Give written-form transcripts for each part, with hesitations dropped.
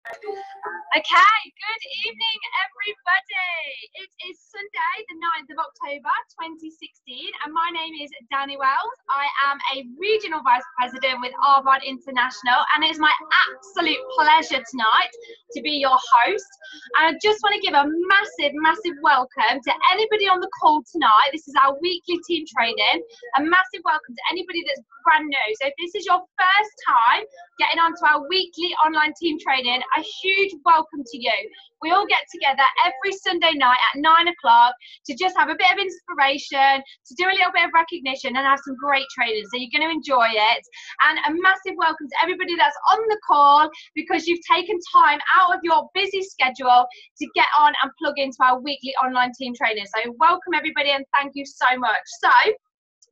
Okay, good evening, everybody. It is Sunday, the 9th of October, 2016, and my name is Danny Wells. I am a Regional Vice President with Arbonne International, and it is my absolute pleasure tonight to be your host. And I just want to give a massive welcome to anybody on the call tonight. This is our weekly team training. A massive welcome to anybody that's brand new. So if this is your first time getting onto our weekly online team training, a huge welcome to you. We all get together every Sunday night at 9 o'clock to just have a bit of inspiration, to do a little bit of recognition and have some great training. So you're going to enjoy it. And a massive welcome to everybody that's on the call, because you've taken time out of your busy schedule to get on and plug into our weekly online team training. So welcome everybody and thank you so much. So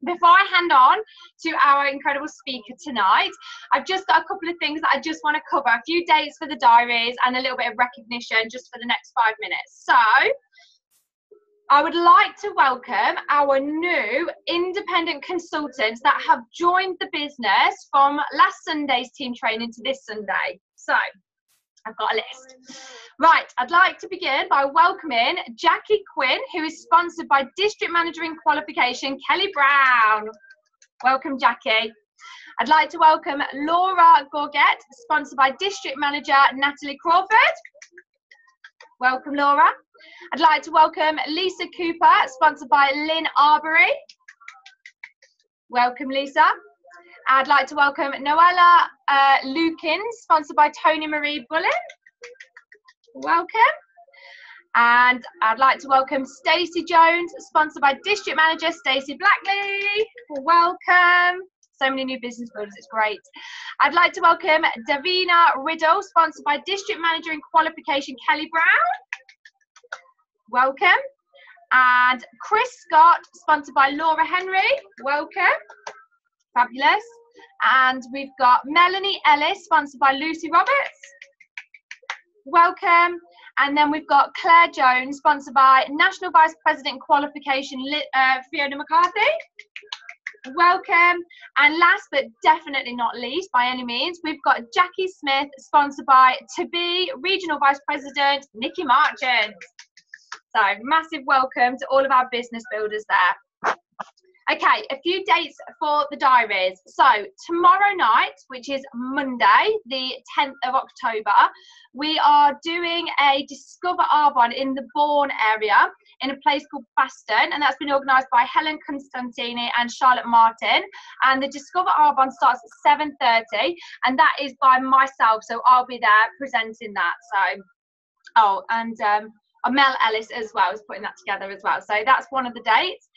before I hand on to our incredible speaker tonight, I've just got a couple of things that I just want to cover, a few dates for the diaries and a little bit of recognition just for the next 5 minutes. So I would like to welcome our new independent consultants that have joined the business from last Sunday's team training to this Sunday. So I've got a list. Right, I'd like to begin by welcoming Jackie Quinn, who is sponsored by District Manager in Qualification, Kelly Brown. Welcome, Jackie. I'd like to welcome Laura Gorget, sponsored by District Manager, Natalie Crawford. Welcome, Laura. I'd like to welcome Lisa Cooper, sponsored by Lynn Arbery. Welcome, Lisa. I'd like to welcome Noella Lukins, sponsored by Tony Marie Bullen. Welcome. And I'd like to welcome Stacey Jones, sponsored by District Manager Stacey Blackley. Welcome. So many new business builders, it's great. I'd like to welcome Davina Riddle, sponsored by District Manager in Qualification Kelly Brown. Welcome. And Chris Scott, sponsored by Laura Henry. Welcome. Fabulous. And we've got Melanie Ellis, sponsored by Lucy Roberts. Welcome. And then we've got Claire Jones, sponsored by National Vice President Qualification Fiona McCarthy. Welcome. And last but definitely not least, by any means, we've got Jackie Smith, sponsored by To Be Regional Vice President Nikki Marchant. So massive welcome to all of our business builders there. Okay, a few dates for the diaries. So tomorrow night, which is Monday, the 10th of October, we are doing a Discover Arbonne in the Bourne area in a place called Baston, and that's been organised by Helen Constantini and Charlotte Martin. And the Discover Arbonne starts at 7:30, and that is by myself, so I'll be there presenting that. So, oh, and Mel Ellis as well is putting that together as well. So that's one of the dates.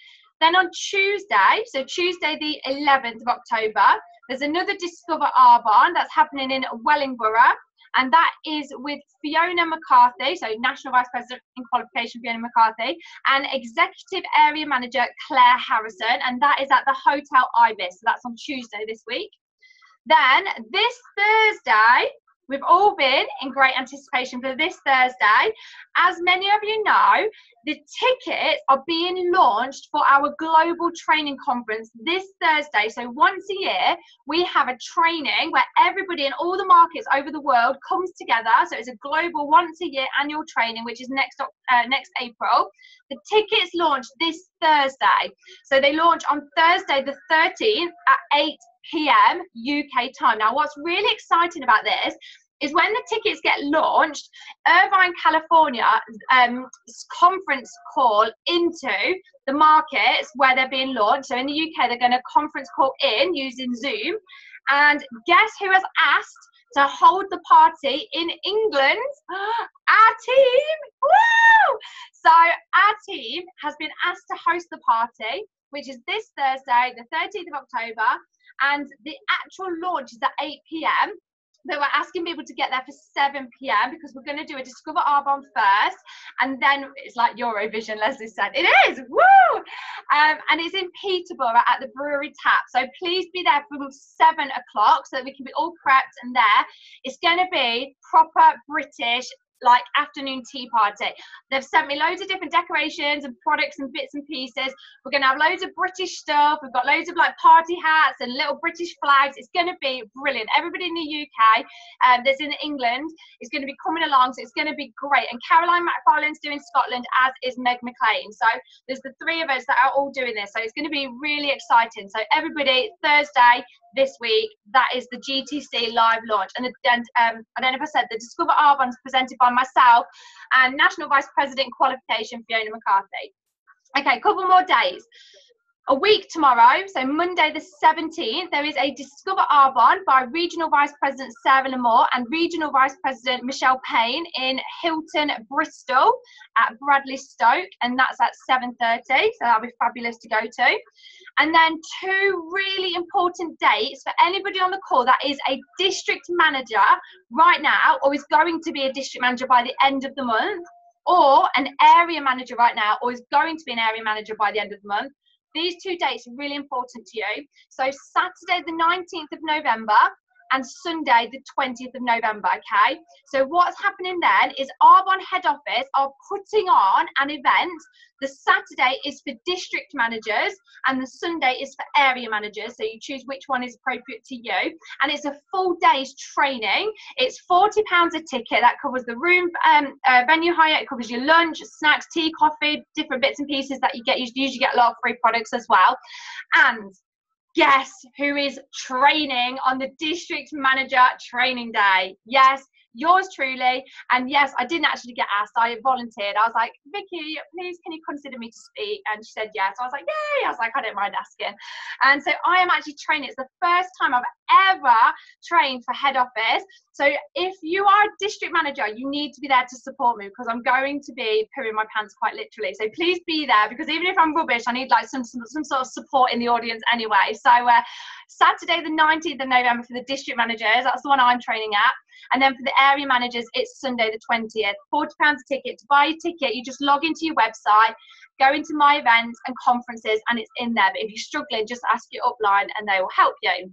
Then on Tuesday, so Tuesday the 11th of October, there's another Discover Arbonne that's happening in Wellingborough, and that is with Fiona McCarthy, so National Vice President in Qualification Fiona McCarthy, and Executive Area Manager Claire Harrison, and that is at the Hotel Ibis, so that's on Tuesday this week. Then this Thursday, we've all been in great anticipation for this Thursday. As many of you know, the tickets are being launched for our global training conference this Thursday. So once a year, we have a training where everybody in all the markets over the world comes together. So it's a global once a year annual training, which is next April. The tickets launch this Thursday. So they launch on Thursday the 13th at 8 p.m. UK time. Now, what's really exciting about this is when the tickets get launched, Irvine, California, conference call into the markets where they're being launched. So in the UK, they're going to conference call in using Zoom. And guess who has asked to hold the party in England? Our team. Woo! So our team has been asked to host the party, which is this Thursday, the 13th of October. And the actual launch is at 8 p.m. They were asking people to get there for 7 p.m. because we're going to do a Discover Arbonne first, and then it's like Eurovision, Leslie said. It is, woo! And it's in Peterborough at the Brewery Tap. So please be there from 7 o'clock so that we can be all prepped and there. It's going to be proper British, like afternoon tea party. They've sent me loads of different decorations and products and bits and pieces. We're going to have loads of British stuff. We've got loads of like party hats and little British flags. It's going to be brilliant. Everybody in the UK that's in England is going to be coming along, so it's going to be great. And Caroline McFarlane's doing Scotland, as is Meg McLean. So there's the three of us that are all doing this. So it's going to be really exciting. So everybody, Thursday this week, that is the GTC live launch. And I don't know if I said, the Discover Arbonne is presented by myself and National Vice President Qualification, Fiona McCarthy. Okay, couple more days. A week tomorrow, so Monday the 17th, there is a Discover Arbonne by Regional Vice President Sarah Lamore and Regional Vice President Michelle Payne in Hilton, Bristol at Bradley Stoke, and that's at 7:30, so that'll be fabulous to go to. And then two really important dates for anybody on the call that is a district manager right now, or is going to be a district manager by the end of the month, or an area manager right now, or is going to be an area manager by the end of the month. These two dates are really important to you. So Saturday the 19th of November and Sunday the 20th of November, okay? So what's happening then is Arbonne head office are putting on an event. The Saturday is for district managers and the Sunday is for area managers. So you choose which one is appropriate to you. And it's a full day's training. It's £40 a ticket. That covers the room, venue hire. It covers your lunch, snacks, tea, coffee, different bits and pieces that you get. You usually get a lot of free products as well. And guess who is training on the district manager training day? Yes, yours truly. And yes, I didn't actually get asked. I volunteered. I was like, Vicky, please, can you consider me to speak? And she said yes. I was like, yay. I was like, I don't mind asking. And so I am actually training. It's the first time I've ever trained for head office. So if you are a district manager, you need to be there to support me, because I'm going to be pooing my pants quite literally. So please be there, because even if I'm rubbish, I need like some sort of support in the audience anyway. So Saturday the 19th of November for the district managers, that's the one I'm training at. And then for the area managers, it's Sunday the 20th. £40 a ticket. To buy your ticket, you just log into your website, go into my events and conferences, and it's in there. But if you're struggling, just ask your upline and they will help you.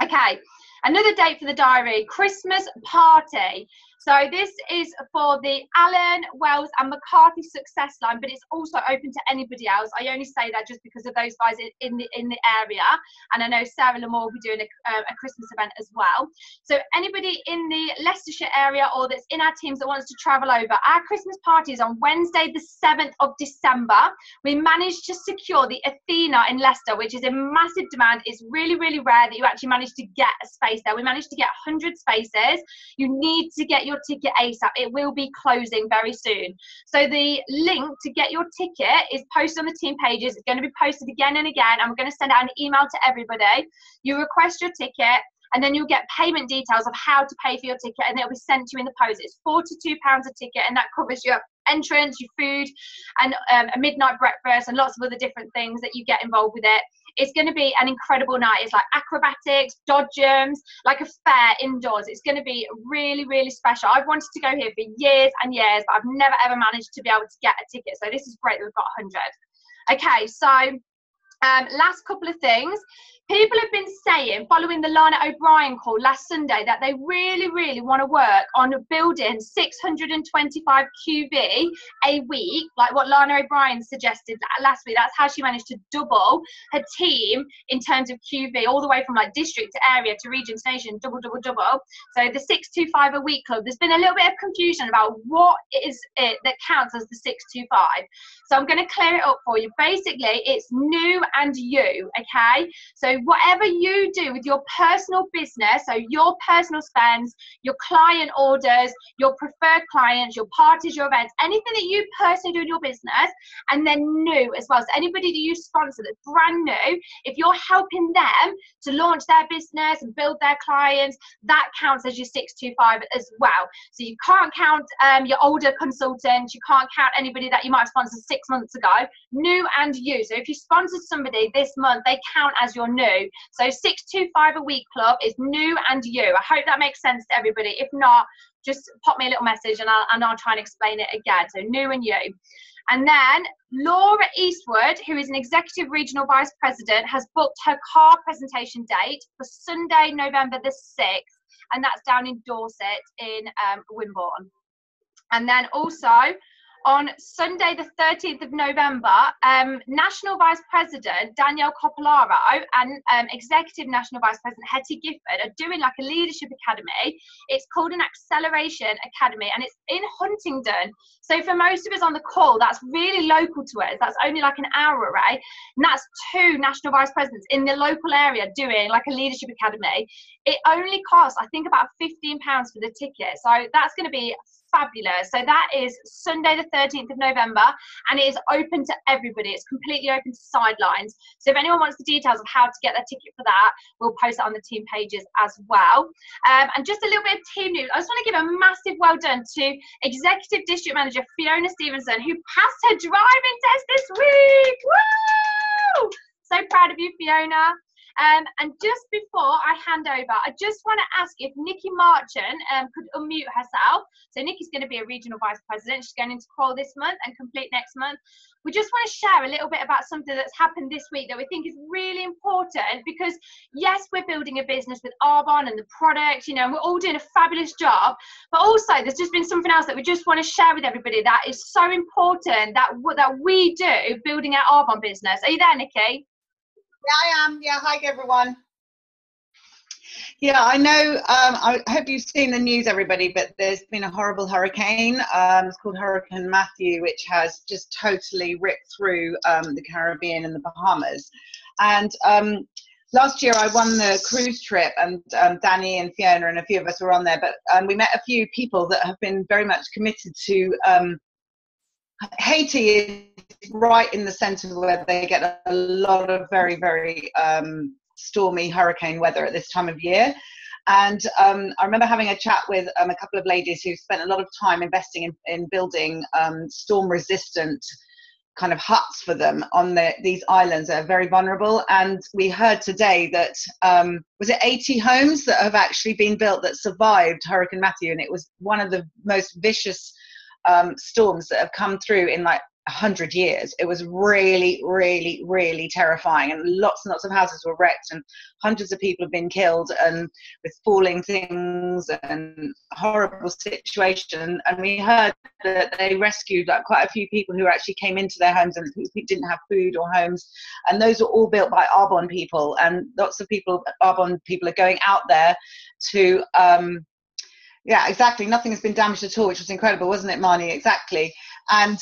Okay, another date for the diary, Christmas party. So this is for the Allen, Wells and McCarthy success line, but it's also open to anybody else. I only say that just because of those guys in the area. And I know Sarah Lamore will be doing a Christmas event as well. So anybody in the Leicestershire area or that's in our teams that wants to travel over, our Christmas party is on Wednesday the 7th of December. We managed to secure the Athena in Leicester, which is in massive demand. It's really, really rare that you actually manage to get a space there. We managed to get 100 spaces. You need to get your ticket ASAP. It will be closing very soon. So the link to get your ticket is posted on the team pages. It's going to be posted again and again, and we're going to send out an email to everybody. You request your ticket, and then you'll get payment details of how to pay for your ticket, and it'll be sent to you in the post. It's £42 a ticket, and that covers your entrance, your food, and a midnight breakfast, and lots of other different things that you get involved with it. It's going to be an incredible night. It's like acrobatics, dodgems, like a fair indoors. It's going to be really, really special. I've wanted to go here for years and years, but I've never ever managed to be able to get a ticket. So this is great that we've got 100. Okay, so last couple of things. People have been saying, following the Lana O'Brien call last Sunday, that they really, really want to work on building 625 QV a week, like what Lana O'Brien suggested last week. That's how she managed to double her team in terms of QV, all the way from like district to area to region to nation, double. So the 625 a week club, there's been a little bit of confusion about what is it that counts as the 625. So I'm going to clear it up for you. Basically, it's new and you, okay? So whatever you do with your personal business, so your personal spends, your client orders, your preferred clients, your parties, your events, anything that you personally do in your business, and then new as well. So anybody that you sponsor that's brand new, if you're helping them to launch their business and build their clients, that counts as your 625 as well. So you can't count your older consultants, you can't count anybody that you might have sponsored 6 months ago, new and you. So if you sponsored somebody this month, they count as your new. So 625 a week club is new and you. I hope that makes sense to everybody. If not, just pop me a little message and I'll try and explain it again. So new and you. And then Laura Eastwood, who is an executive regional vice president, has booked her car presentation date for Sunday, November the 6th, and that's down in Dorset in Wimborne. And then also on Sunday, the 13th of November, National Vice President Danielle Copolaro and Executive National Vice President Hetty Gifford are doing like a leadership academy. It's called an Acceleration Academy, and it's in Huntingdon. So for most of us on the call, that's really local to us. That's only like an hour away. And that's 2 national vice presidents in the local area doing like a leadership academy. It only costs, I think, about £15 for the ticket. So that's going to be fabulous. So that is Sunday the 13th of November, and it is open to everybody. It's completely open to sidelines. So if anyone wants the details of how to get their ticket for that, we'll post it on the team pages as well. And just a little bit of team news. I just want to give a massive well done to Executive District Manager Fiona Stevenson, who passed her driving test this week. Woo! So proud of you, Fiona. And just before I hand over, I just want to ask if Nikki Marchant could unmute herself. So Nikki's going to be a regional vice president. She's going into qual this month and complete next month. We just want to share a little bit about something that's happened this week that we think is really important, because yes, we're building a business with Arbonne and the product, you know, and we're all doing a fabulous job, but also there's just been something else that we just want to share with everybody that is so important that we do building our Arbonne business. Are you there, Nikki? Yeah, I am. Yeah, hi everyone. Yeah, I know, I hope you've seen the news, everybody, but there's been a horrible hurricane. It's called Hurricane Matthew, which has just totally ripped through the Caribbean and the Bahamas. And last year I won the cruise trip, and Danny and Fiona and a few of us were on there, but we met a few people that have been very much committed to Haiti is right in the centre where they get a lot of very, very stormy hurricane weather at this time of year. And I remember having a chat with a couple of ladies who spent a lot of time investing in building storm-resistant kind of huts for them on these islands that are very vulnerable. And we heard today that, was it 80 homes that have actually been built that survived Hurricane Matthew? And it was one of the most vicious storms that have come through in like 100 years. It was really, really, really terrifying, and lots and lots of houses were wrecked, and hundreds of people have been killed, and with falling things and horrible situation. And we heard that they rescued like quite a few people who actually came into their homes and who didn't have food or homes, and those were all built by Arbonne people. And lots of people, Arbonne people, are going out there to yeah, exactly. Nothing has been damaged at all, which was incredible, wasn't it, Marnie? Exactly. And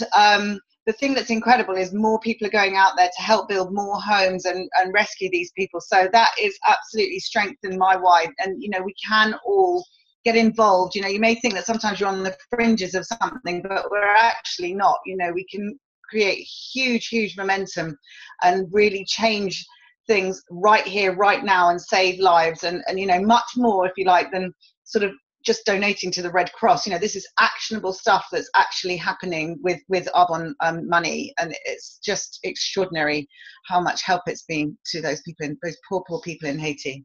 the thing that's incredible is more people are going out there to help build more homes and rescue these people. So that is absolutely strengthened my why. And, you know, we can all get involved. You know, you may think that sometimes you're on the fringes of something, but we're actually not. You know, we can create huge, huge momentum and really change things right here, right now, and save lives. And you know, much more, if you like, than sort of just donating to the Red Cross. You know, this is actionable stuff that's actually happening with Arbonne money, and it's just extraordinary how much help it's been to those people, those poor people in Haiti.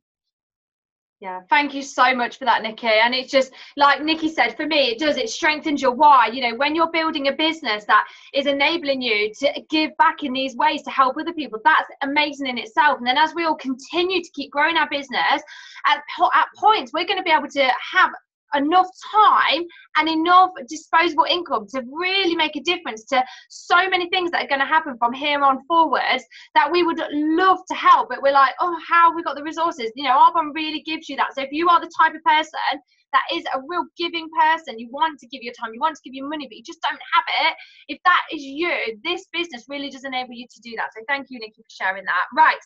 Yeah, thank you so much for that, Nikki. And it's just like Nikki said, for me, it strengthens your why. You know, when you're building a business that is enabling you to give back in these ways to help other people, that's amazing in itself. And then as we all continue to keep growing our business, at points, we're going to be able to have enough time and enough disposable income to really make a difference to so many things that are going to happen from here on forwards, that we would love to help, but we're like, oh, how have we got the resources? You know, Arbonne really gives you that. So if you are the type of person that is a real giving person, you want to give your time, you want to give your money, but you just don't have it, if that is you, this business really does enable you to do that. So thank you, Nikki, for sharing that. Right.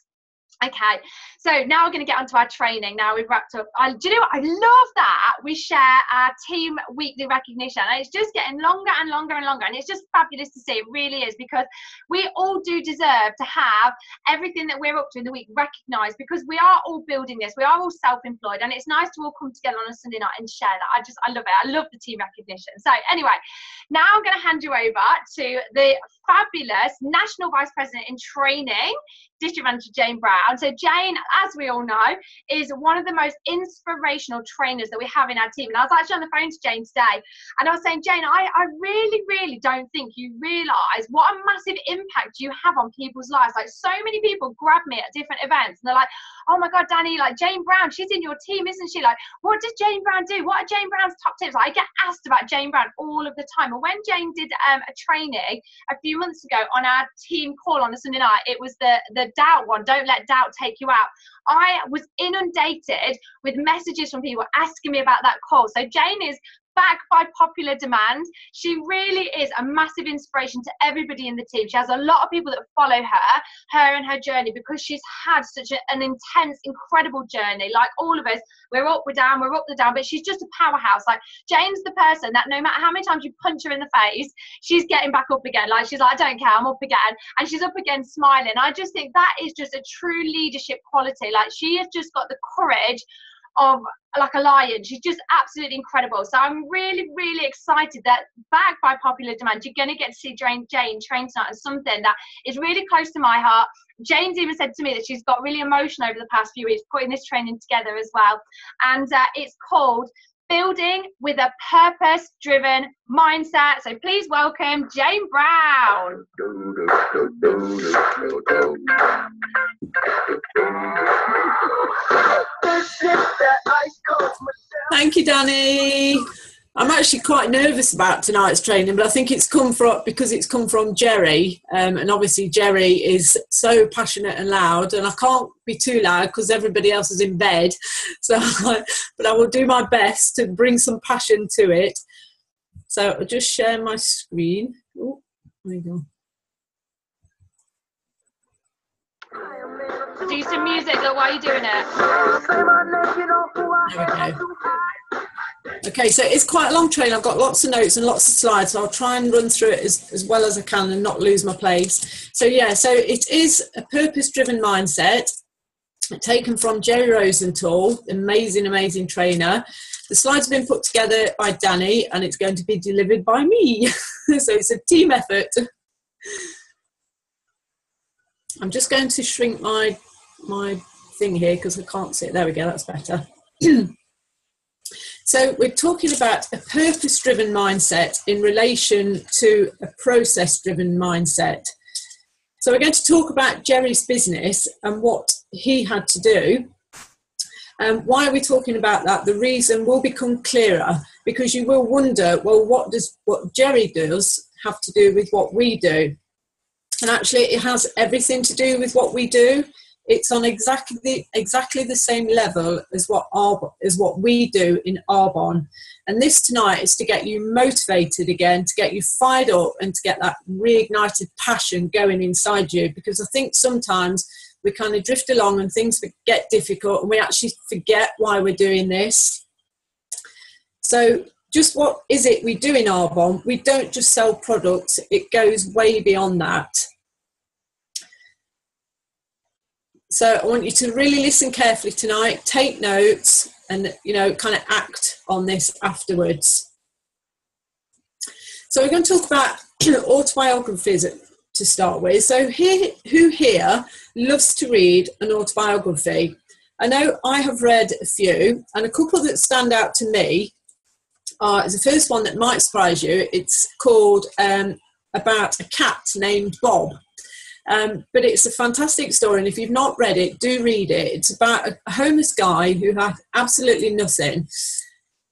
Okay, so now we're going to get onto our training. Now we've wrapped up. Do you know what? I love that we share our team weekly recognition, and it's just getting longer and longer and longer, and it's just fabulous to see. It really is, because we all do deserve to have everything that we're up to in the week recognised, because we are all building this. We are all self-employed, and it's nice to all come together on a Sunday night and share that. I love it. I love the team recognition. So anyway, now I'm going to hand you over to the fabulous National Vice President in Training, District Manager Jane Brown. Brown. So Jane, as we all know, is one of the most inspirational trainers that we have in our team. And I was actually on the phone to Jane today, and I was saying, Jane, I really, really don't think you realise what a massive impact you have on people's lives. Like, so many people grab me at different events, and they're like, oh my God, Danny, like Jane Brown, she's in your team, isn't she? Like, what does Jane Brown do? What are Jane Brown's top tips? Like, I get asked about Jane Brown all of the time. And when Jane did a training a few months ago on our team call on a Sunday night, it was the doubt one. Don't let doubt take you out. I was inundated with messages from people asking me about that call. So Jane is back by popular demand. She really is a massive inspiration to everybody in the team. She has a lot of people that follow her and her journey, because she's had such an intense, incredible journey. Like all of us, we're up, we're down, we're up, we're down, but she's just a powerhouse. Like, Jane's the person that no matter how many times you punch her in the face, she's getting back up again. Like, she's like, I don't care, I'm up again. And she's up again smiling. I just think that is just a true leadership quality. Like, she has just got the courage of like a lion. She's just absolutely incredible. So I'm really, really excited that, backed by popular demand, you're going to get to see Jane train tonight on something that is really close to my heart. Jane's even said to me that she's got really emotional over the past few weeks putting this training together as well. And it's called Building with a Purpose-Driven Mindset. So please welcome Jane Brown. Thank you, Danny. I'm actually quite nervous about tonight's training, but I think it's come from Jerry, and obviously Jerry is so passionate and loud, and I can't be too loud because everybody else is in bed. So, but I will do my best to bring some passion to it. So I'll just share my screen. Oh, there you go. Do some music while you're doing it. There we go. Okay, so it's quite a long train. I've got lots of notes and lots of slides, so I'll try and run through it as well as I can and not lose my place. So yeah, so it is a purpose-driven mindset taken from Jerry Rosenthal, amazing, amazing trainer. The slides have been put together by Danny, and it's going to be delivered by me. So it's a team effort. I'm just going to shrink my thing here because I can't see it. There we go, that's better. So we're talking about a purpose-driven mindset in relation to a process-driven mindset. So we're going to talk about Jerry's business and what he had to do. Why are we talking about that? The reason will become clearer, because you will wonder, well, what Jerry does have to do with what we do? And actually it has everything to do with what we do. It's on exactly the same level as what we do in Arbonne. And this tonight is to get you motivated again, to get you fired up, and to get that reignited passion going inside you. Because I think sometimes we kind of drift along and things get difficult and we actually forget why we're doing this. So just what is it we do in Arbonne? We don't just sell products, it goes way beyond that. So I want you to really listen carefully tonight, take notes, and, you know, kind of act on this afterwards. So we're going to talk about autobiographies to start with. So who here loves to read an autobiography? I know I have read a few, and a couple that stand out to me is the first one that might surprise you. It's called about a cat named Bob. But it's a fantastic story, and if you've not read it, do read it. It's about a homeless guy who had absolutely nothing,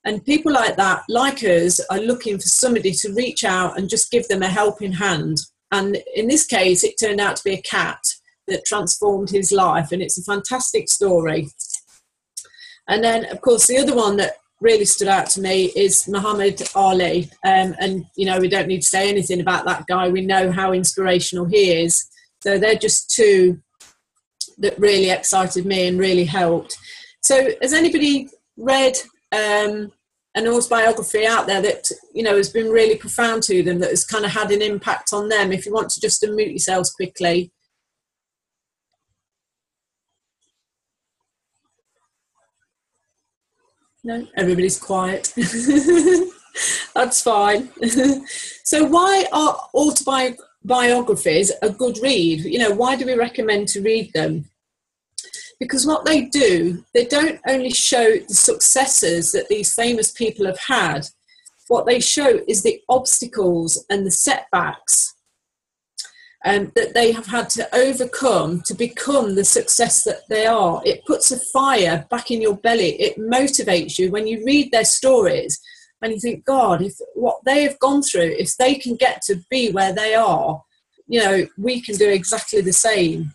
and people like that, like us, are looking for somebody to reach out and just give them a helping hand. And in this case, it turned out to be a cat that transformed his life, and it's a fantastic story. And then, of course, the other one that really stood out to me is Muhammad Ali, and you know, we don't need to say anything about that guy. We know how inspirational he is. So they're just two that really excited me and really helped. So has anybody read an autobiography out there that, you know, has been really profound to them, that has kind of had an impact on them? If you want to just unmute yourselves quickly. No, everybody's quiet. That's fine. So why are autobiographies a good read? You know, why do we recommend to read them? Because what they do, they don't only show the successes that these famous people have had, what they show is the obstacles and the setbacks that they have had to overcome to become the success that they are. It puts a fire back in your belly. It motivates you when you read their stories and you think, God, if what they have gone through, if they can get to be where they are, you know, we can do exactly the same.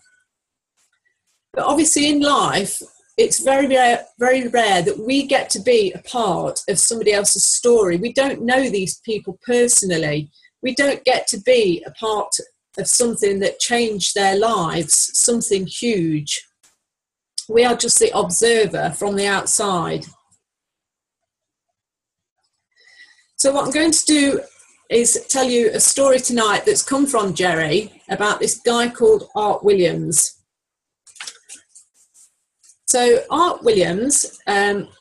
But obviously in life, it's very rare that we get to be a part of somebody else's story. We don't know these people personally. We don't get to be a part of something that changed their lives, something huge. We are just the observer from the outside. So what I'm going to do is tell you a story tonight that's come from Jerry about this guy called Art Williams. So Art Williams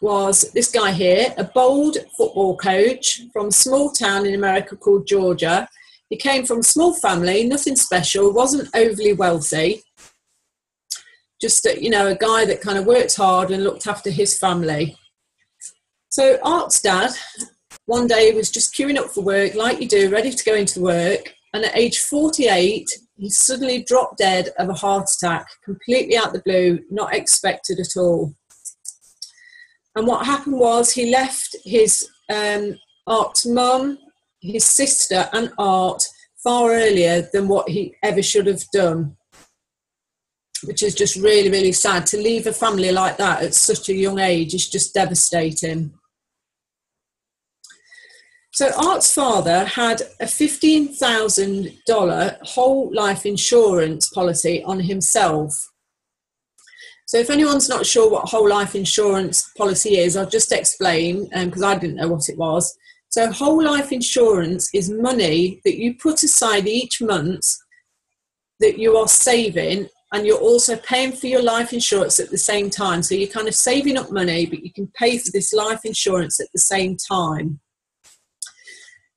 was this guy here, a bold football coach from a small town in America called Georgia. He came from a small family, nothing special, wasn't overly wealthy. Just, you know, a guy that kind of worked hard and looked after his family. So Art's dad, one day was just queuing up for work, like you do, ready to go into work. And at age 48, he suddenly dropped dead of a heart attack, completely out the blue, not expected at all. And what happened was he left his Art's mum, his sister and Art far earlier than what he ever should have done, which is just really, really sad. To leave a family like that at such a young age is just devastating. So Art's father had a $15,000 whole life insurance policy on himself. So if anyone's not sure what whole life insurance policy is, I'll just explain, because I didn't know what it was. So whole life insurance is money that you put aside each month that you are saving, and you're also paying for your life insurance at the same time. So you're kind of saving up money, but you can pay for this life insurance at the same time.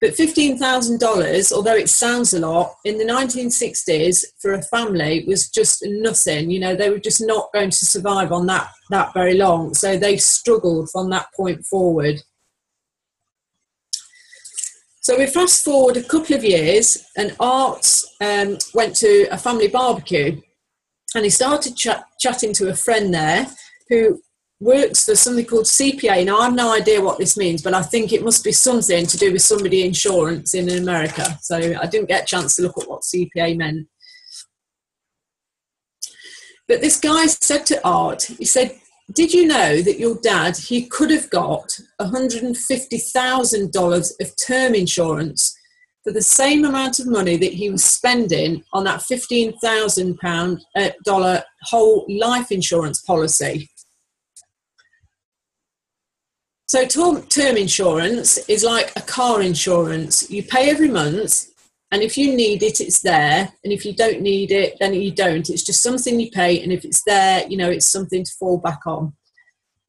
But $15,000, although it sounds a lot, in the 1960s for a family was just nothing. You know, they were just not going to survive on that very long. So they struggled from that point forward. So we fast forward a couple of years, and Art went to a family barbecue, and he started chatting to a friend there who works for something called CPA. Now, I have no idea what this means, but I think it must be something to do with somebody insurance in America. So I didn't get a chance to look at what CPA meant. But this guy said to Art, he said, did you know that your dad, he could have got $150,000 of term insurance for the same amount of money that he was spending on that $15,000 whole life insurance policy? So term insurance is like a car insurance. You pay every month, and if you need it, it's there. And if you don't need it, then you don't. It's just something you pay, and if it's there, you know, it's something to fall back on.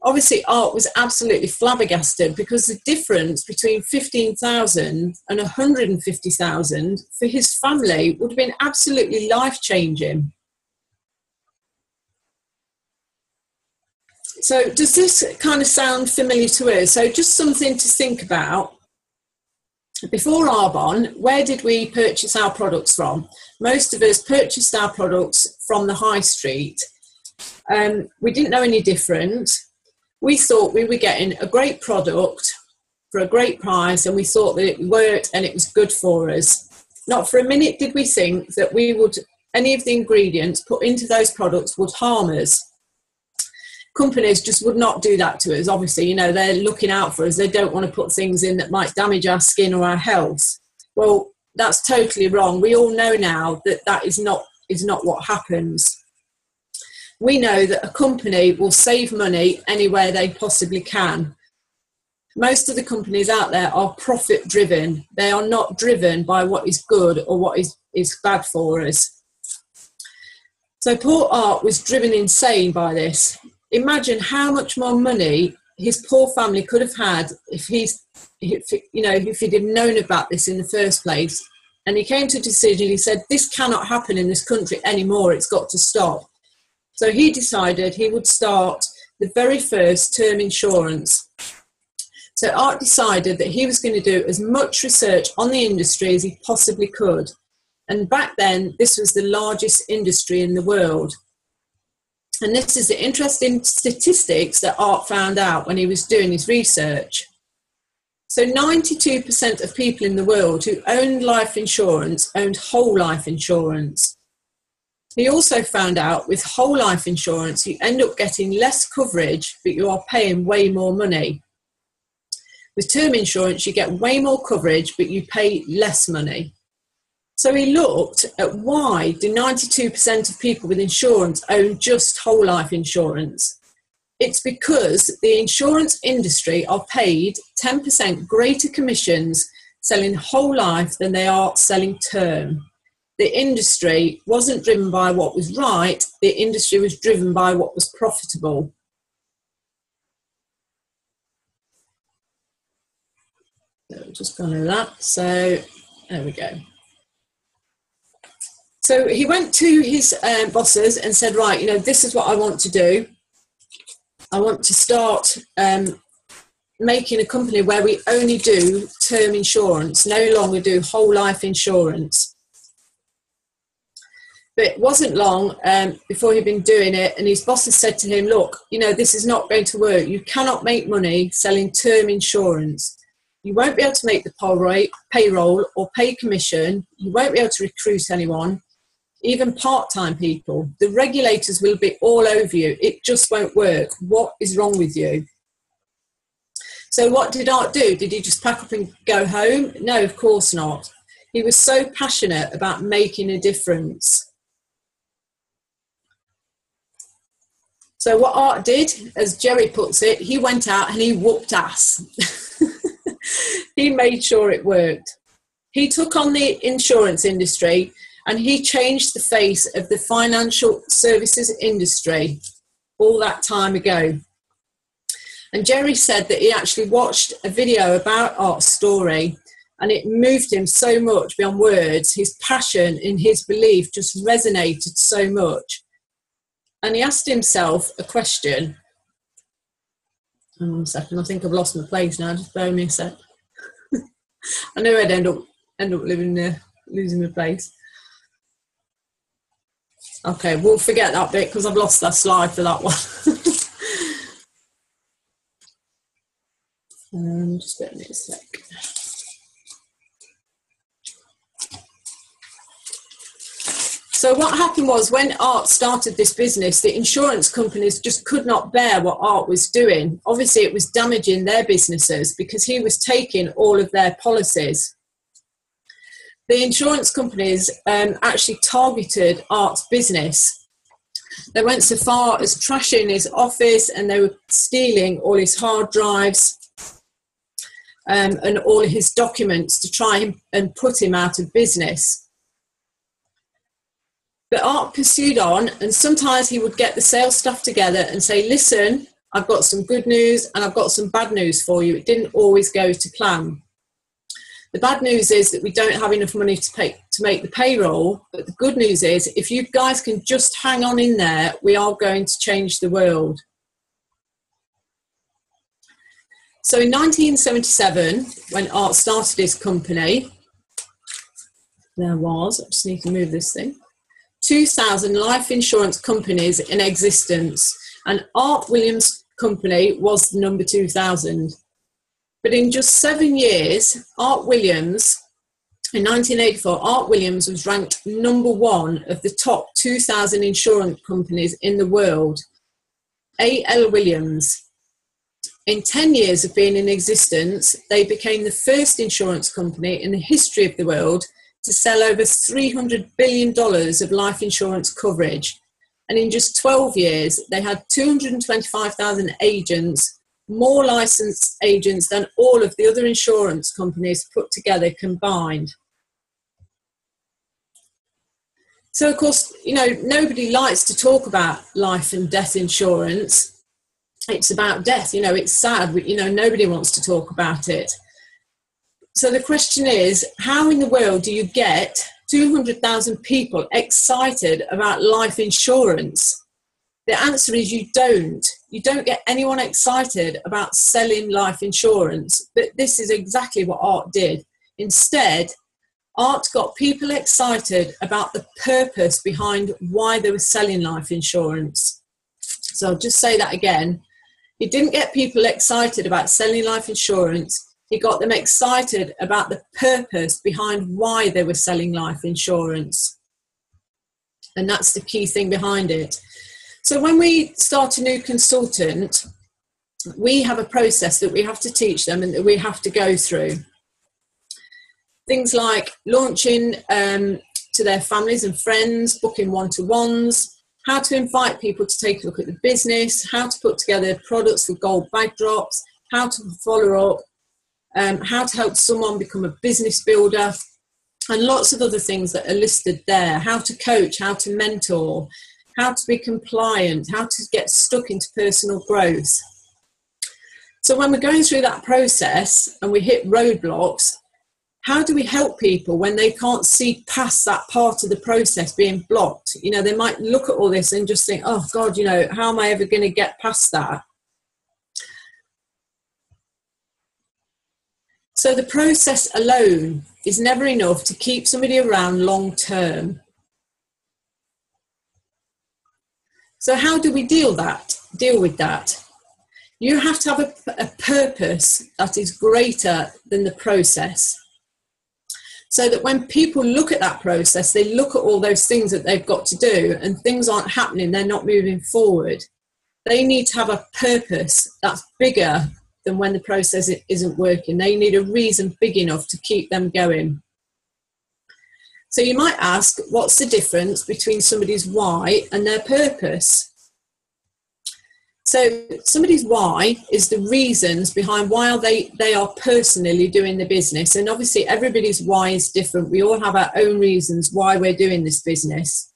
Obviously, Art was absolutely flabbergasted because the difference between $15,000 and $150,000 for his family would have been absolutely life-changing. So does this kind of sound familiar to us? So just something to think about. Before Arbonne, where did we purchase our products from? Most of us purchased our products from the high street. We didn't know any different. We thought we were getting a great product for a great price, and we thought that it worked and it was good for us. Not for a minute did we think that any of the ingredients put into those products would harm us. Companies just would not do that to us. Obviously, you know, they're looking out for us. They don't want to put things in that might damage our skin or our health. Well, that's totally wrong. We all know now that that is not what happens. We know that a company will save money anywhere they possibly can. Most of the companies out there are profit driven. They are not driven by what is good or what is bad for us. So poor Art was driven insane by this. Imagine how much more money his poor family could have had if he'd have known about this in the first place. And he came to a decision. He said, this cannot happen in this country anymore. It's got to stop. So he decided he would start the very first term insurance. So Art decided that he was going to do as much research on the industry as he possibly could. And back then, this was the largest industry in the world. And this is the interesting statistics that Art found out when he was doing his research. So 92% of people in the world who owned life insurance owned whole life insurance. He also found out with whole life insurance, you end up getting less coverage, but you are paying way more money. With term insurance, you get way more coverage, but you pay less money. So he looked at why do 92% of people with insurance own just whole life insurance. It's because the insurance industry are paid 10% greater commissions selling whole life than they are selling term. The industry wasn't driven by what was right, the industry was driven by what was profitable. So just gone over that. So there we go. So he went to his bosses and said, right, you know, this is what I want to do. I want to start making a company where we only do term insurance, no longer do whole life insurance. But it wasn't long before he'd been doing it, and his bosses said to him, look, you know, this is not going to work. You cannot make money selling term insurance. You won't be able to make the payroll or pay commission. You won't be able to recruit anyone, even part-time people. The regulators will be all over you. It just won't work. What is wrong with you? So what did Art do? Did he just pack up and go home? No, of course not. He was so passionate about making a difference. So what Art did, as Jerry puts it, he went out and he whooped ass. He made sure it worked. He took on the insurance industry and he changed the face of the financial services industry all that time ago. And Jerry said that he actually watched a video about Art's story and it moved him so much beyond words. His passion and his belief just resonated so much. And he asked himself a question. One second, I think I've lost my place now. Just bear with me a sec. I knew I'd end up living there, losing my place. Okay, we'll forget that bit because I've lost that slide for that one. Just bear with me a sec. So what happened was when Art started this business, the insurance companies just could not bear what Art was doing. Obviously, it was damaging their businesses because he was taking all of their policies. The insurance companies actually targeted Art's business. They went so far as trashing his office and they were stealing all his hard drives and all his documents to try and put him out of business. But Art pursued on, and sometimes he would get the sales staff together and say, listen, I've got some good news and I've got some bad news for you. It didn't always go to plan. The bad news is that we don't have enough money to make the payroll, but the good news is if you guys can just hang on in there, we are going to change the world. So in 1977, when Art started his company, I just need to move this thing, 2,000 life insurance companies in existence, and Art Williams' company was number 2,000. But in just 7 years, Art Williams, in 1984, Art Williams was ranked number 1 of the top 2,000 insurance companies in the world. A.L. Williams. In 10 years of being in existence, they became the first insurance company in the history of the world to sell over $300 billion of life insurance coverage. And in just 12 years, they had 225,000 agents, more licensed agents than all of the other insurance companies put together combined. So, of course, you know, nobody likes to talk about life and death insurance. It's about death, you know, it's sad, you know, nobody wants to talk about it. So the question is, how in the world do you get 200,000 people excited about life insurance? The answer is you don't. You don't get anyone excited about selling life insurance, but this is exactly what Art did. Instead, Art got people excited about the purpose behind why they were selling life insurance. So I'll just say that again. He didn't get people excited about selling life insurance. He got them excited about the purpose behind why they were selling life insurance. And that's the key thing behind it. So when we start a new consultant, we have a process that we have to teach them and that we have to go through. Things like launching to their families and friends, booking one-to-ones, how to invite people to take a look at the business, how to put together products with gold backdrops, how to follow up, how to help someone become a business builder, and lots of other things that are listed there, how to coach, how to mentor, how to be compliant, how to get stuck into personal growth. So when we're going through that process and we hit roadblocks, how do we help people when they can't see past that part of the process being blocked? You know, they might look at all this and just think, oh God, you know, how am I ever going to get past that? So the process alone is never enough to keep somebody around long term. So how do we deal with that? You have to have a purpose that is greater than the process. So that when people look at that process, they look at all those things that they've got to do and things aren't happening, they're not moving forward. They need to have a purpose that's bigger than when the process isn't working. They need a reason big enough to keep them going. So you might ask, what's the difference between somebody's why and their purpose? So somebody's why is the reasons behind why they are personally doing the business. And obviously everybody's why is different. We all have our own reasons why we're doing this business.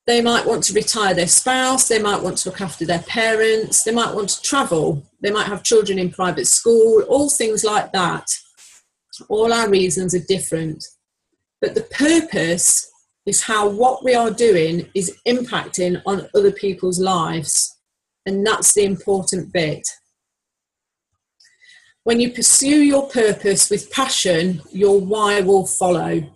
They might want to retire their spouse. They might want to look after their parents. They might want to travel. They might have children in private school, all things like that. All our reasons are different. But the purpose is how what we are doing is impacting on other people's lives. And that's the important bit. When you pursue your purpose with passion, your why will follow.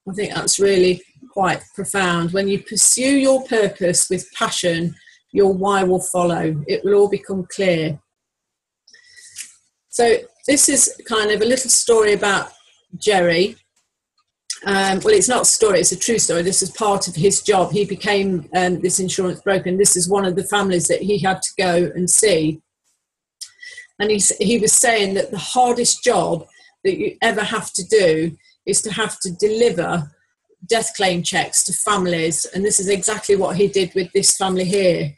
I think that's really quite profound. When you pursue your purpose with passion, your why will follow. It will all become clear. So this is kind of a little story about Jerry. Well, it's not a story, it's a true story. This is part of his job. He became this insurance broker, and this is one of the families that he had to go and see. And he was saying that the hardest job that you ever have to do is to have to deliver death claim checks to families. And this is exactly what he did with this family here.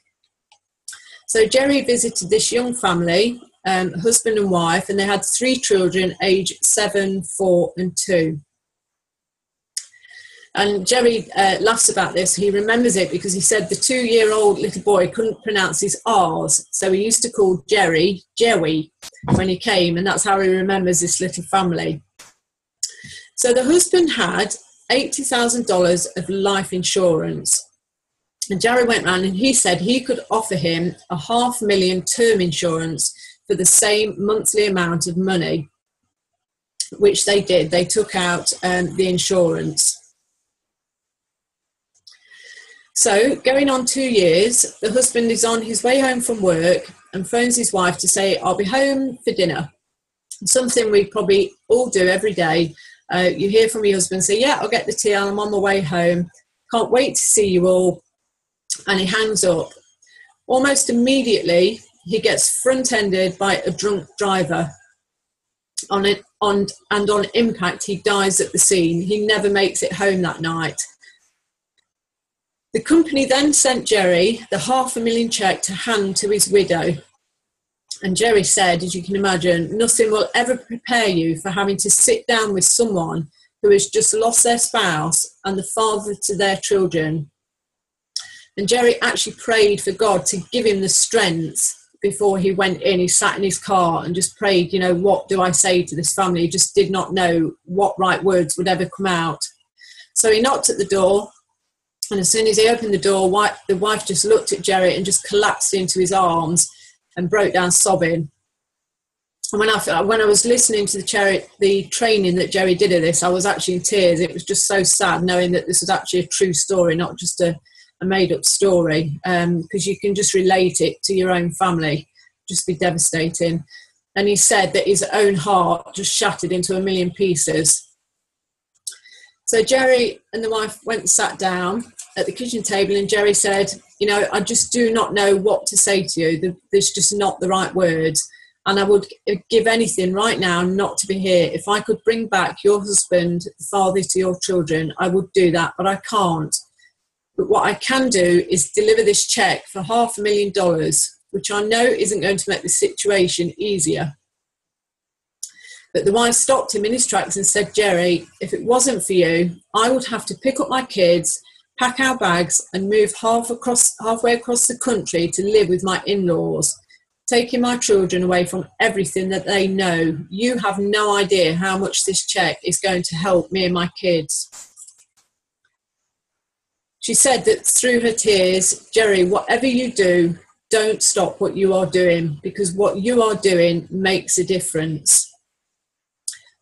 So Jerry visited this young family, husband and wife, and they had 3 children, aged 7, 4 and 2. And Jerry laughs about this. He remembers it because he said the 2-year-old little boy couldn't pronounce his R's. So he used to call Jerry, Joey, when he came. And that's how he remembers this little family. So the husband had $80,000 of life insurance. And Jerry went round and he said he could offer him $500,000 term insurance for the same monthly amount of money, which they did. They took out the insurance. So going on 2 years, the husband is on his way home from work and phones his wife to say, I'll be home for dinner. Something we probably all do every day. You hear from your husband say, yeah, I'll get the tea, I'm on my way home. Can't wait to see you all. And he hangs up. Almost immediately, he gets front-ended by a drunk driver. On impact, he dies at the scene. He never makes it home that night. The company then sent Jerry the $500,000 check to hand to his widow. And Jerry said, as you can imagine, nothing will ever prepare you for having to sit down with someone who has just lost their spouse and the father to their children. And Jerry actually prayed for God to give him the strength before he went in. He sat in his car and just prayed, what do I say to this family? He just did not know what right words would ever come out. So he knocked at the door. And as soon as he opened the door, the wife just looked at Jerry and just collapsed into his arms and broke down sobbing. And when I was listening to the training that Jerry did of this, I was actually in tears. It was just so sad knowing that this was actually a true story, not just a made-up story, because you can just relate it to your own family. Just be devastating. And he said that his own heart just shattered into a million pieces. So Jerry and the wife went and sat down at the kitchen table, and Jerry said, I just do not know what to say to you. There's just not the right words. And I would give anything right now not to be here. If I could bring back your husband, the father to your children, I would do that, but I can't. But what I can do is deliver this check for $500,000, which I know isn't going to make the situation easier. But the wife stopped him in his tracks and said, Jerry, if it wasn't for you, I would have to pick up my kids, pack our bags and move halfway across the country to live with my in-laws, taking my children away from everything that they know. You have no idea how much this check is going to help me and my kids. She said that through her tears, Jerry, whatever you do, don't stop what you are doing, because what you are doing makes a difference.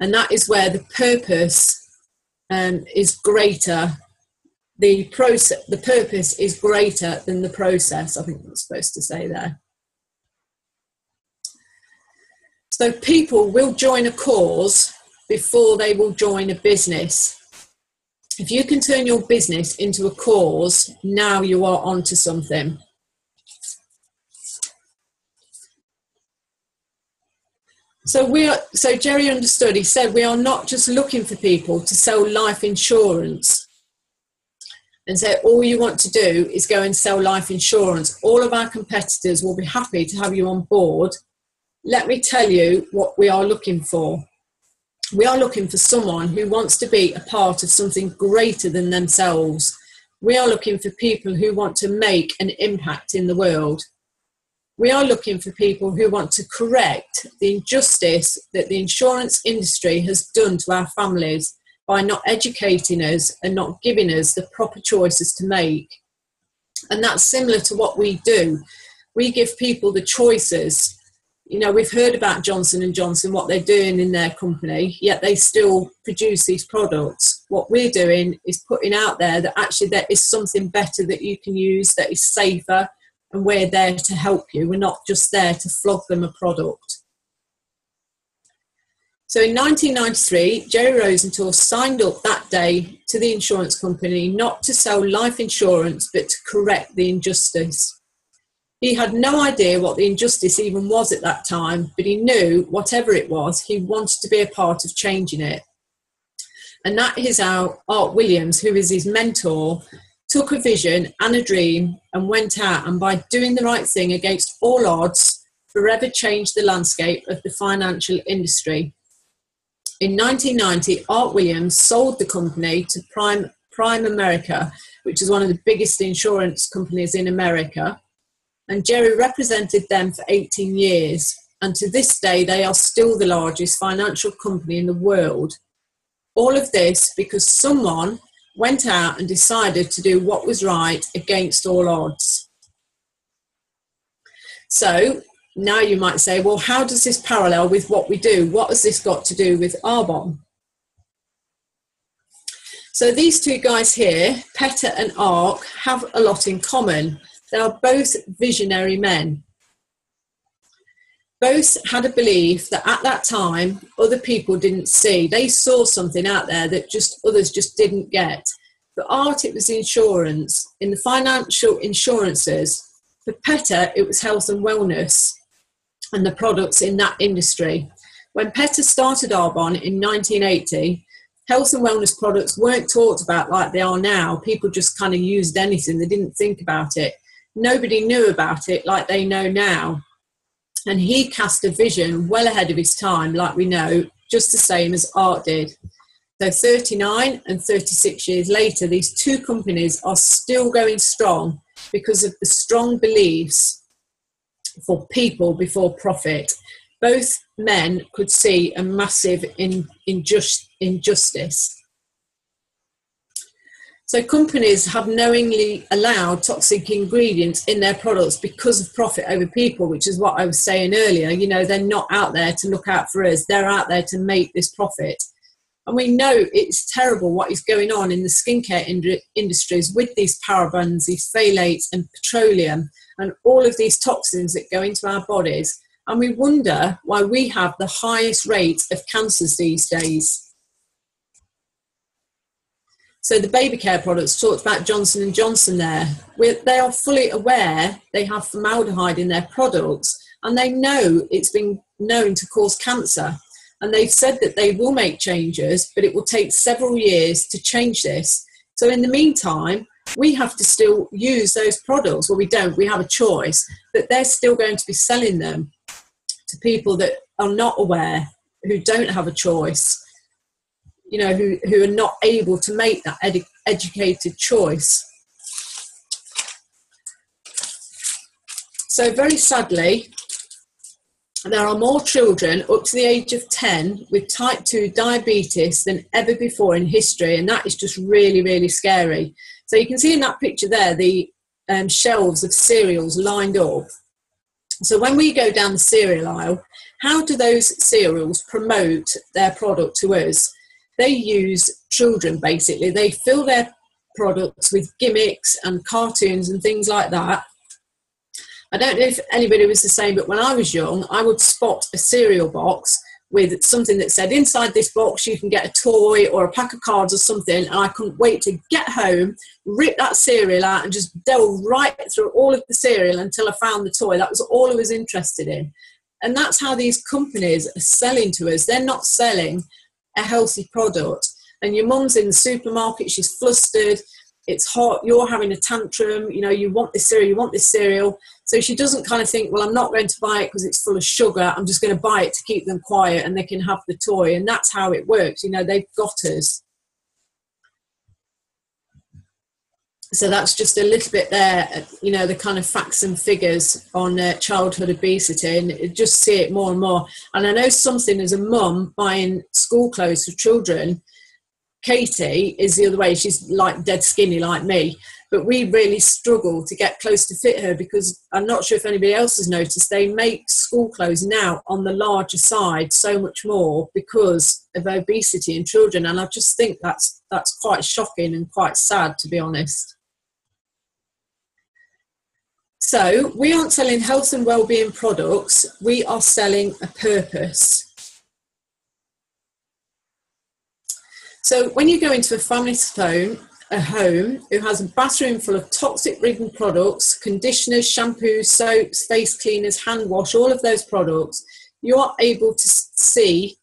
And that is where the purpose is greater. The purpose is greater than the process. I think that's supposed to say there. So people will join a cause before they will join a business. If you can turn your business into a cause, now you are onto something. So Jerry understood. He said, we are not just looking for people to sell life insurance and say, all you want to do is go and sell life insurance. All of our competitors will be happy to have you on board. Let me tell you what we are looking for. We are looking for someone who wants to be a part of something greater than themselves. We are looking for people who want to make an impact in the world. We are looking for people who want to correct the injustice that the insurance industry has done to our families by not educating us and not giving us the proper choices to make. And that's similar to what we do. We give people the choices. We've heard about Johnson & Johnson, what they're doing in their company, yet they still produce these products. What we're doing is putting out there that actually there is something better that you can use that is safer, and we're there to help you. We're not just there to flog them a product. So in 1993, Jerry Rosenthal signed up that day to the insurance company not to sell life insurance, but to correct the injustice. He had no idea what the injustice even was at that time, but he knew whatever it was, he wanted to be a part of changing it. And that is how Art Williams, who is his mentor, took a vision and a dream and went out, and by doing the right thing against all odds, forever changed the landscape of the financial industry. In 1990, Art Williams sold the company to Prime America, which is one of the biggest insurance companies in America. And Jerry represented them for 18 years. And to this day, they are still the largest financial company in the world. All of this because someone went out and decided to do what was right against all odds. So now you might say, well, how does this parallel with what we do? What has this got to do with Arbonne? So these two guys here, Petter and Ark, have a lot in common. They are both visionary men. Both had a belief that at that time, other people didn't see. They saw something out there that others just didn't get. For Art, it was insurance. In the financial insurances, for Petter, it was health and wellness and the products in that industry. When Petter started Arbonne in 1980, health and wellness products weren't talked about like they are now. People just kind of used anything. They didn't think about it. Nobody knew about it like they know now. And he cast a vision well ahead of his time, like we know, just the same as Art did. So 39 and 36 years later, these two companies are still going strong because of the strong beliefs for people before profit. Both men could see a massive injustice. So companies have knowingly allowed toxic ingredients in their products because of profit over people, which is what I was saying earlier. You know, they're not out there to look out for us. They're out there to make this profit. And we know it's terrible what is going on in the skincare industries with these parabens, these phthalates and petroleum and all of these toxins that go into our bodies. And we wonder why we have the highest rate of cancers these days. So the baby care products, talked about Johnson & Johnson there, they are fully aware they have formaldehyde in their products and they know it's been known to cause cancer. And they've said that they will make changes, but it will take several years to change this. So in the meantime, we have to still use those products. Well, we don't, we have a choice, but they're still going to be selling them to people that are not aware, who don't have a choice. You know, who are not able to make that educated choice. So very sadly, there are more children up to the age of 10 with type 2 diabetes than ever before in history, and that is just really, really scary. So you can see in that picture there the shelves of cereals lined up. So when we go down the cereal aisle, how do those cereals promote their product to us? They use children, basically. They fill their products with gimmicks and cartoons and things like that. I don't know if anybody was the same, but when I was young, I would spot a cereal box with something that said, inside this box you can get a toy or a pack of cards or something, and I couldn't wait to get home, rip that cereal out and just delve right through all of the cereal until I found the toy. That was all I was interested in. And that's how these companies are selling to us. They're not selling a healthy product. And your mum's in the supermarket, she's flustered, it's hot, you're having a tantrum, you know, you want this cereal. So she doesn't kind of think, well, I'm not going to buy it because it's full of sugar, I'm just going to buy it to keep them quiet and they can have the toy. And that's how it works, you know, they've got us. So that's just a little bit there, you know, the kind of facts and figures on childhood obesity, and just see it more and more. And I know something as a mum buying school clothes for children. Katie is the other way. She's like dead skinny like me, but we really struggle to get clothes to fit her because I'm not sure if anybody else has noticed, they make school clothes now on the larger side so much more because of obesity in children. And I just think that's quite shocking and quite sad, to be honest. So we aren't selling health and wellbeing products, we are selling a purpose. So when you go into a family's home who has a bathroom full of toxic-ridden products, conditioners, shampoos, soaps, face cleaners, hand wash, all of those products, you are able to see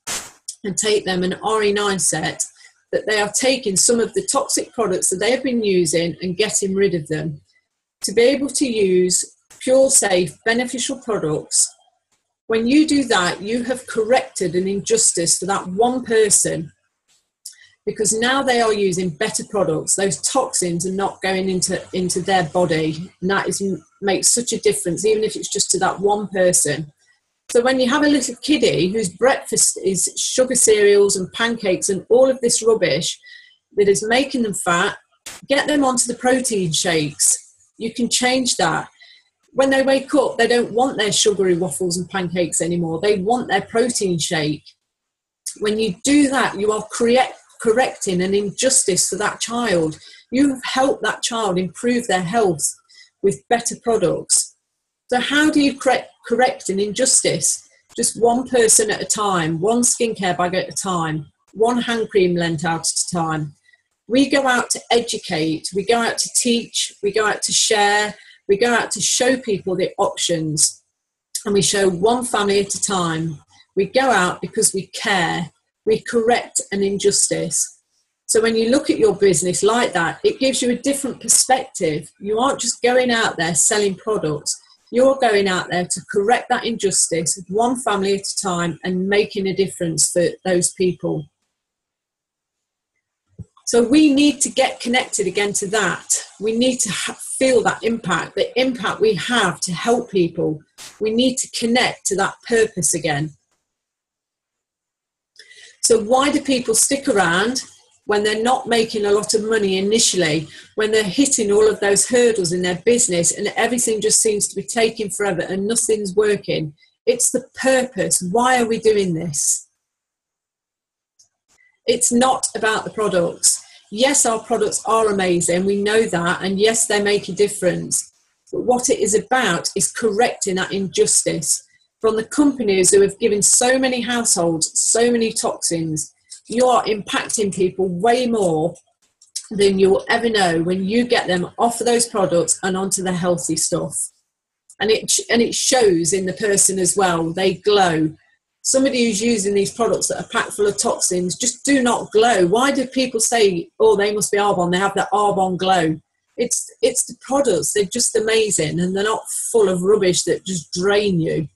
and take them an RE9 set that they are taking some of the toxic products that they have been using and getting rid of them. To be able to use pure, safe, beneficial products, when you do that, you have corrected an injustice for that one person, because now they are using better products. Those toxins are not going into their body, and that makes such a difference, even if it's just to that one person. So when you have a little kiddie whose breakfast is sugar cereals and pancakes and all of this rubbish that is making them fat, get them onto the protein shakes. You can change that. When they wake up, they don't want their sugary waffles and pancakes anymore. They want their protein shake. When you do that, you are correcting an injustice for that child. You have helped that child improve their health with better products. So how do you correct an injustice? Just one person at a time, one skincare bag at a time, one hand cream lent out at a time. We go out to educate, we go out to teach, we go out to share, we go out to show people the options, and we show one family at a time. We go out because we care, we correct an injustice. So when you look at your business like that, it gives you a different perspective. You aren't just going out there selling products, you're going out there to correct that injustice one family at a time and making a difference for those people. So we need to get connected again to that. We need to feel that impact, the impact we have to help people. We need to connect to that purpose again. So why do people stick around? when they're not making a lot of money initially, when they're hitting all of those hurdles in their business and everything just seems to be taking forever and nothing's working. It's the purpose. Why are we doing this? It's not about the products. Yes, our products are amazing. We know that. And yes, they make a difference. But what it is about is correcting that injustice from the companies who have given so many households so many toxins. You are impacting people way more than you'll ever know when you get them off of those products and onto the healthy stuff. And it shows in the person as well. They glow. Somebody who's using these products that are packed full of toxins just do not glow. Why do people say, oh, they must be Arbonne, they have that Arbonne glow? It's the products. They're just amazing, and they're not full of rubbish that just drain you.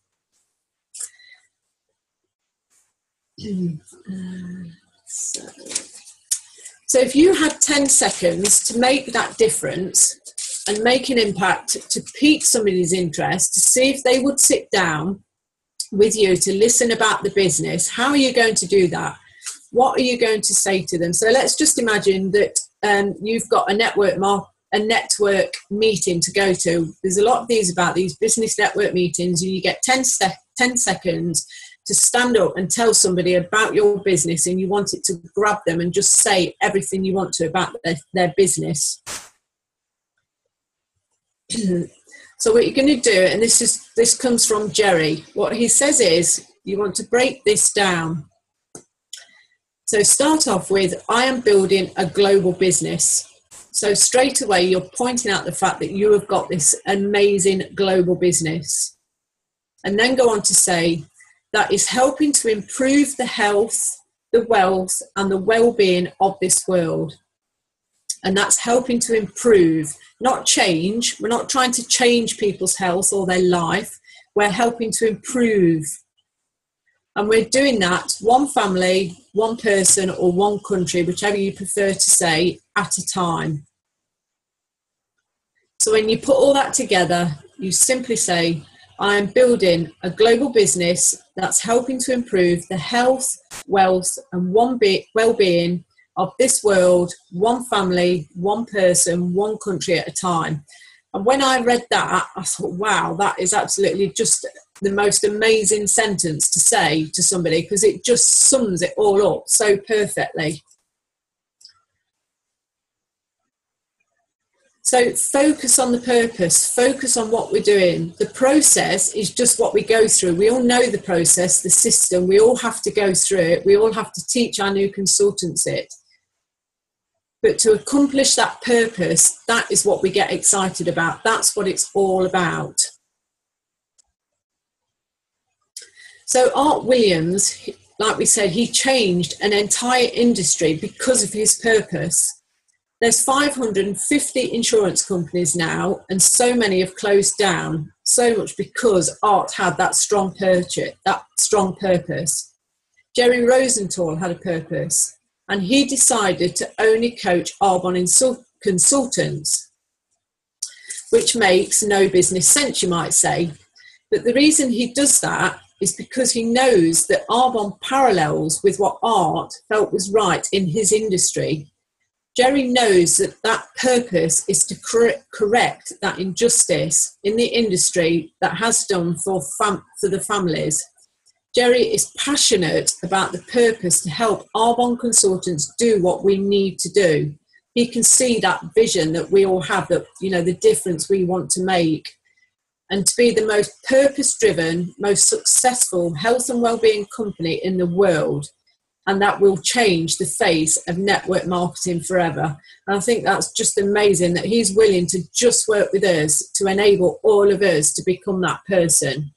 So if you had 10 seconds to make that difference and make an impact, to pique somebody's interest, to see if they would sit down with you to listen about the business, how are you going to do that? What are you going to say to them? So let's just imagine that you've got a network meeting to go to. There's a lot of these about these business network meetings, and you get 10 seconds to stand up and tell somebody about your business, and you want it to grab them and just say everything you want to about their business. So what you're going to do, and this comes from Jerry, what he says is you want to break this down. So start off with, I am building a global business. So straight away you're pointing out the fact that you have got this amazing global business. And then go on to say that is helping to improve the health, the wealth and the well-being of this world. And that's helping to improve, not change. We're not trying to change people's health or their life. We're helping to improve. And we're doing that one family, one person or one country, whichever you prefer to say, at a time. So when you put all that together, you simply say, I am building a global business that's helping to improve the health, wealth and well-being of this world, one family, one person, one country at a time. And when I read that, I thought, wow, that is absolutely just the most amazing sentence to say to somebody, because it just sums it all up so perfectly. So focus on the purpose, focus on what we're doing. The process is just what we go through. We all know the process, the system, we all have to go through it. We all have to teach our new consultants it. But to accomplish that purpose, that is what we get excited about. That's what it's all about. So Art Williams, like we said, he changed an entire industry because of his purpose. There's 550 insurance companies now, and so many have closed down, so much because Art had that strong purpose. Jerry Rosenthal had a purpose, and he decided to only coach Arbonne consultants, which makes no business sense, you might say. But the reason he does that is because he knows that Arbonne parallels with what Art felt was right in his industry. Jerry knows that that purpose is to correct that injustice in the industry that has done for the families. Jerry is passionate about the purpose to help Arbonne consultants do what we need to do. He can see that vision that we all have, that, you know, the difference we want to make, and to be the most purpose-driven, most successful health and wellbeing company in the world. And that will change the face of network marketing forever. And I think that's just amazing that he's willing to just work with us to enable all of us to become that person.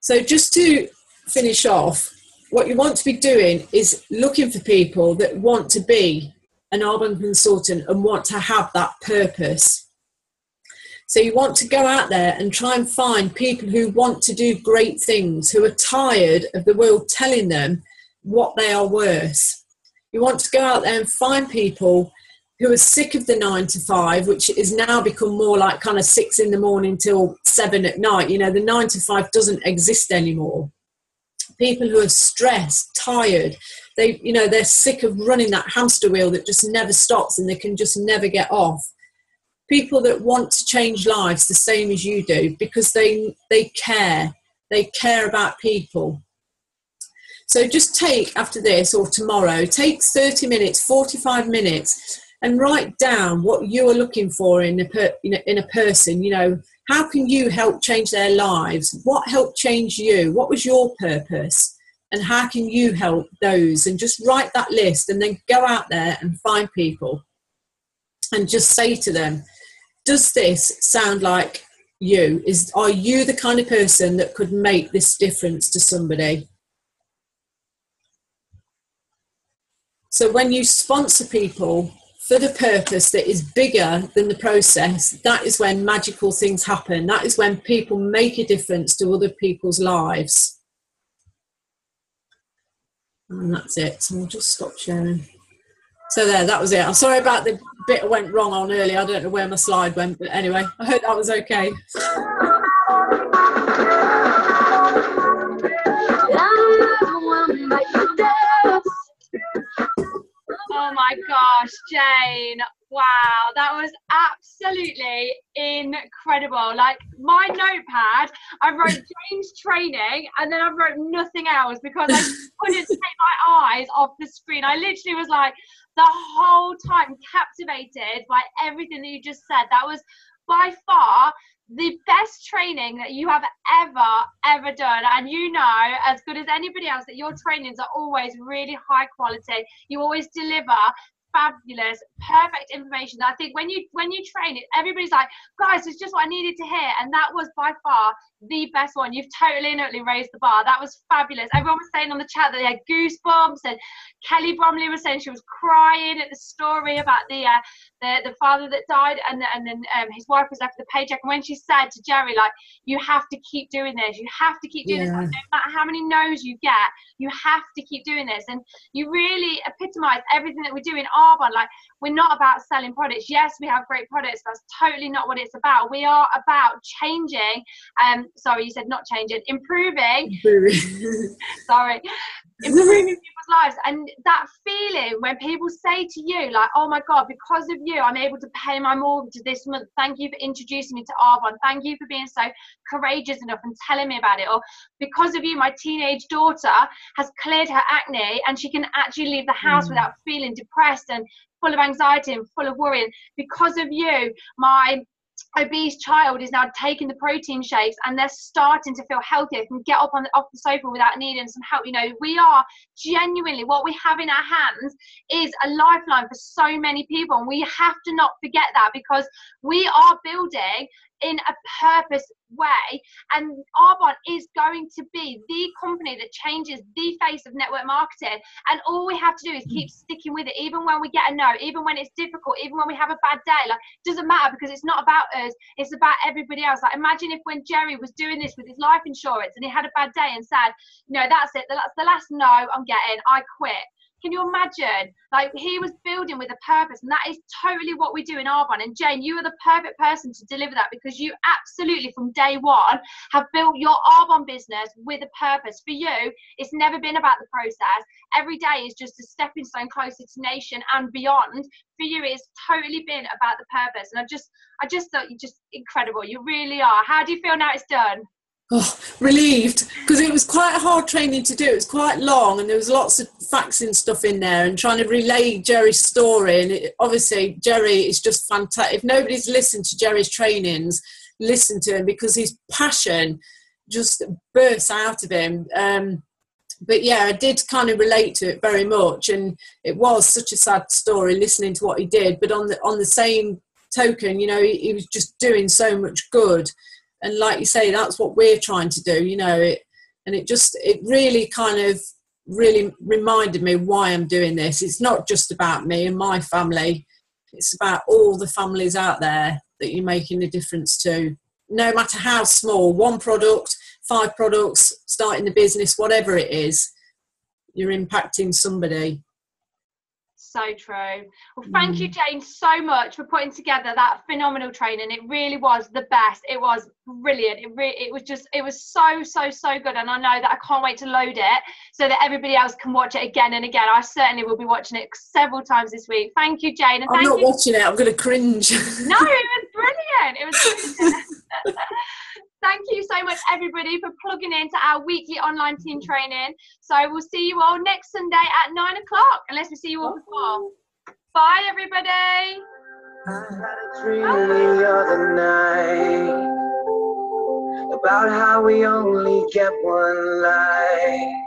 So just to finish off, what you want to be doing is looking for people that want to be an Arbonne consultant and want to have that purpose. So you want to go out there and try and find people who want to do great things, who are tired of the world telling them what they are worth. You want to go out there and find people who are sick of the 9 to 5, which is now become more like kind of 6 in the morning till 7 at night. You know, the 9 to 5 doesn't exist anymore. People who are stressed, tired, they're sick of running that hamster wheel that just never stops and they can just never get off. People that want to change lives the same as you do, because they care about people. So just take, after this or tomorrow, take 30 minutes, 45 minutes, and write down what you are looking for in a person. You know, how can you help change their lives? What helped change you? What was your purpose? And how can you help those? And just write that list, and then go out there and find people and just say to them, does this sound like you? Are you the kind of person that could make this difference to somebody? So when you sponsor people for the purpose that is bigger than the process, that is when magical things happen. That is when people make a difference to other people's lives. And that's it. So I'll just stop sharing. So there, that was it. I'm sorry about the bit I went wrong on earlier. I don't know where my slide went, but anyway, I hope that was okay. Oh my gosh, Jane. Wow, that was absolutely incredible. Like, my notepad, I wrote Jane's training and then I wrote nothing else because I couldn't take my eyes off the screen. I literally was like the whole time captivated by everything that you just said. That was by far the best training that you have ever done, and you know as good as anybody else that your trainings are always really high quality. You always deliver fabulous, perfect information. I think when you train it, everybody's like, guys, it's just what I needed to hear, and that was by far the best one. You've totally and utterly raised the bar. That was fabulous. Everyone was saying on the chat that they had goosebumps, and Kelly Bromley was saying she was crying at the story about the father that died, and then his wife was left with the paycheck. And when she said to Jerry, like, you have to keep doing this, you have to keep doing this, like, no matter how many no's you get, you have to keep doing this. And you really epitomise everything that we do in Arbonne. Like, we're not about selling products. Yes, we have great products. That's totally not what it's about. We are about changing. Sorry, you said not changing, improving. Sorry, improving people's lives. And that feeling when people say to you, like, oh my God, because of you, I'm able to pay my mortgage this month. Thank you for introducing me to Arbonne. Thank you for being so courageous enough and telling me about it. Or because of you, my teenage daughter has cleared her acne and she can actually leave the house without feeling depressed and full of anxiety and full of worry. And because of you, my obese child is now taking the protein shakes and they're starting to feel healthier, can get off the sofa without needing some help. You know, we are genuinely, what we have in our hands is a lifeline for so many people, and we have to not forget that, because we are building in a purpose way, and Arbonne is going to be the company that changes the face of network marketing. And all we have to do is keep sticking with it, even when we get a no, even when it's difficult, even when we have a bad day. Like, it doesn't matter, because it's not about us, it's about everybody else. Like, imagine if when Jerry was doing this with his life insurance and he had a bad day and said, no, that's it, that's the last no I'm getting, I quit. Can you imagine? Like, he was building with a purpose, and that is totally what we do in Arbonne. And Jane, you are the perfect person to deliver that, because you absolutely from day one have built your Arbonne business with a purpose. For you, it's never been about the process. Every day is just a stepping stone closer to nation and beyond. For you, it's totally been about the purpose. And I just thought you're just incredible. You really are. How do you feel now it's done? Oh, relieved, because it was quite a hard training to do. It was quite long, and there was lots of facts and stuff in there, and trying to relay Jerry's story. And obviously Jerry is just fantastic. If nobody's listened to Jerry's trainings, listen to him, because his passion just bursts out of him. But yeah, I did kind of relate to it very much, and it was such a sad story listening to what he did. But on the same token, you know, he was just doing so much good. And like you say, that's what we're trying to do, you know. It really kind of really reminded me why I'm doing this. It's not just about me and my family. It's about all the families out there that you're making a difference to. No matter how small, 1 product, 5 products, starting the business, whatever it is, you're impacting somebody. So true. Well, thank you, Jane, so much for putting together that phenomenal training. It really was the best. It was brilliant. It was so good. And I know that I can't wait to load it so that everybody else can watch it again and again. I certainly will be watching it several times this week. Thank you, Jane. And I'm not watching it. I'm going to cringe. No, it was brilliant. It was brilliant. Thank you so much, everybody, for plugging into our weekly online team training. So we'll see you all next Sunday at 9 o'clock, unless we see you all before. Bye, everybody. I had a dream the other night about how we only get one life.